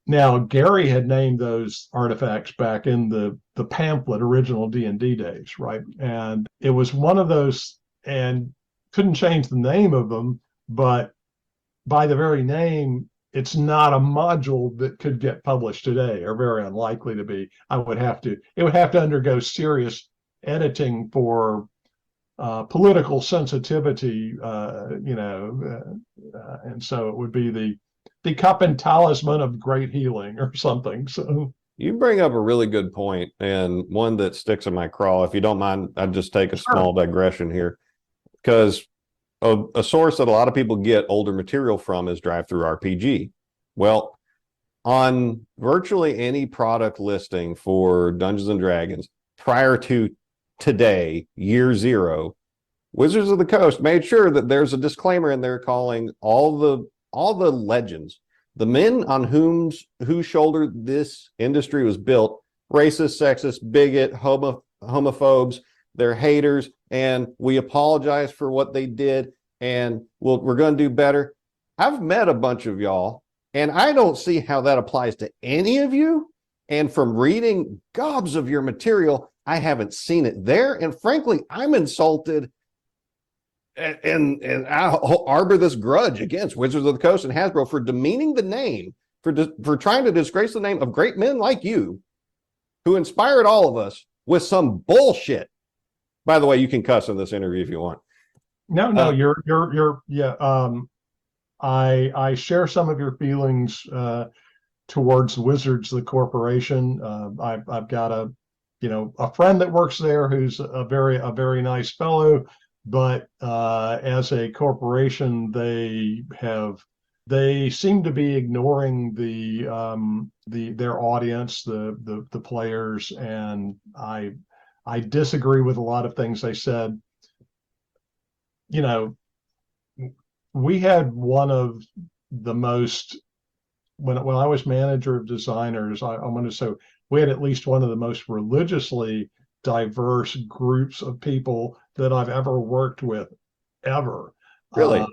Now, Gary had named those artifacts back in the pamphlet original D&D days, right? And it was one of those, and couldn't change the name of them, but by the very name, it's not a module that could get published today, or very unlikely to be. It would have to undergo serious editing for political sensitivity, and so it would be the cup and talisman of great healing or something. So you bring up a really good point, and one that sticks in my craw. If you don't mind, I'd just take a small digression here, because a source that a lot of people get older material from is Drive-Thru RPG. Well, on virtually any product listing for Dungeons and Dragons prior to today, year zero, Wizards of the Coast made sure that there's a disclaimer in there calling all the legends, the men on whose shoulder this industry was built, racist, sexist, bigot, homophobes, they're haters, and we apologize for what they did, and we're going to do better. I've met a bunch of y'all, and I don't see how that applies to any of you. And from reading gobs of your material, I haven't seen it there. And frankly, I'm insulted, and I harbor this grudge against Wizards of the Coast and Hasbro for demeaning the name, for trying to disgrace the name of great men like you, who inspired all of us with some bullshit. By the way, you can cuss in this interview if you want. No, yeah. I share some of your feelings towards Wizards, the corporation. I've got a friend that works there who's a very nice fellow, but as a corporation, they seem to be ignoring their audience, the players, and I disagree with a lot of things they said. We had one of the most, when I was manager of designers, I'm going to say we had at least one of the most religiously diverse groups of people that I've ever worked with, ever. Really?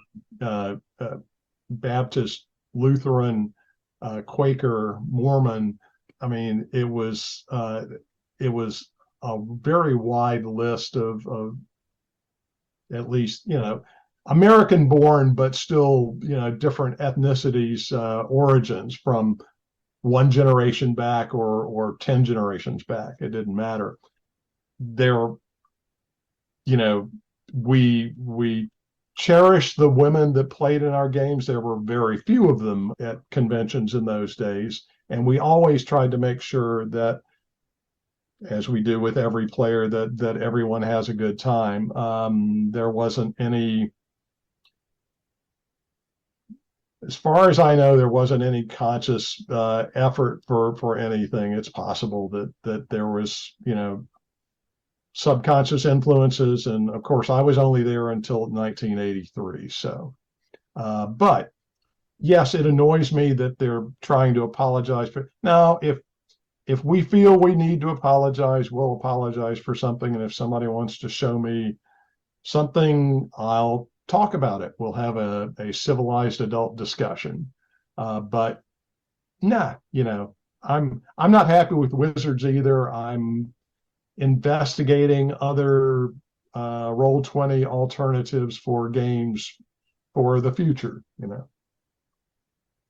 Baptist, Lutheran, Quaker, Mormon. I mean, it was a very wide list of at least, American born, but still, different ethnicities, origins from one generation back or 10 generations back. It didn't matter. We cherished the women that played in our games. There were very few of them at conventions in those days. And we always tried to make sure that, as we do with every player, that everyone has a good time. There wasn't any, as far as I know, there wasn't any conscious effort for anything. It's possible that there was, subconscious influences, and of course, I was only there until 1983. So, but yes, it annoys me that they're trying to apologize for. Now, if we feel we need to apologize, we'll apologize for something, and if somebody wants to show me something, I'll talk about it. We'll have a civilized adult discussion. But nah, I'm not happy with Wizards either. I'm investigating other Roll20 alternatives for games for the future.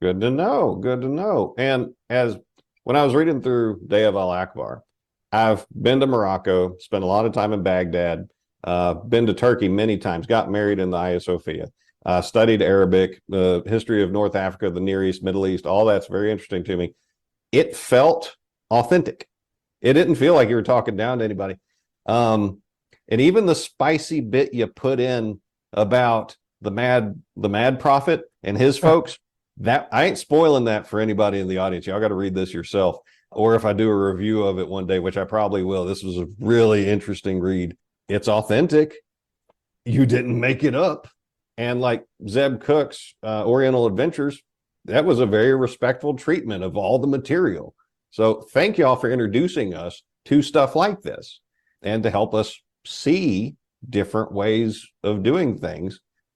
Good to know. Good to know. And when I was reading through Day of Al-Akbar, I've been to Morocco, spent a lot of time in Baghdad, been to Turkey many times, got married in the Hagia Sophia, studied Arabic, the history of North Africa, the Near East, Middle East, all that's very interesting to me. It felt authentic. It didn't feel like you were talking down to anybody. And even the spicy bit you put in about the mad prophet and his folks, that I ain't spoiling that for anybody in the audience. Y'all got to read this yourself. Or if I do a review of it one day, which I probably will, this was a really interesting read. It's authentic. You didn't make it up. And like Zeb Cook's Oriental Adventures, that was a very respectful treatment of all the material. So thank y'all for introducing us to stuff like this and to help us see different ways of doing things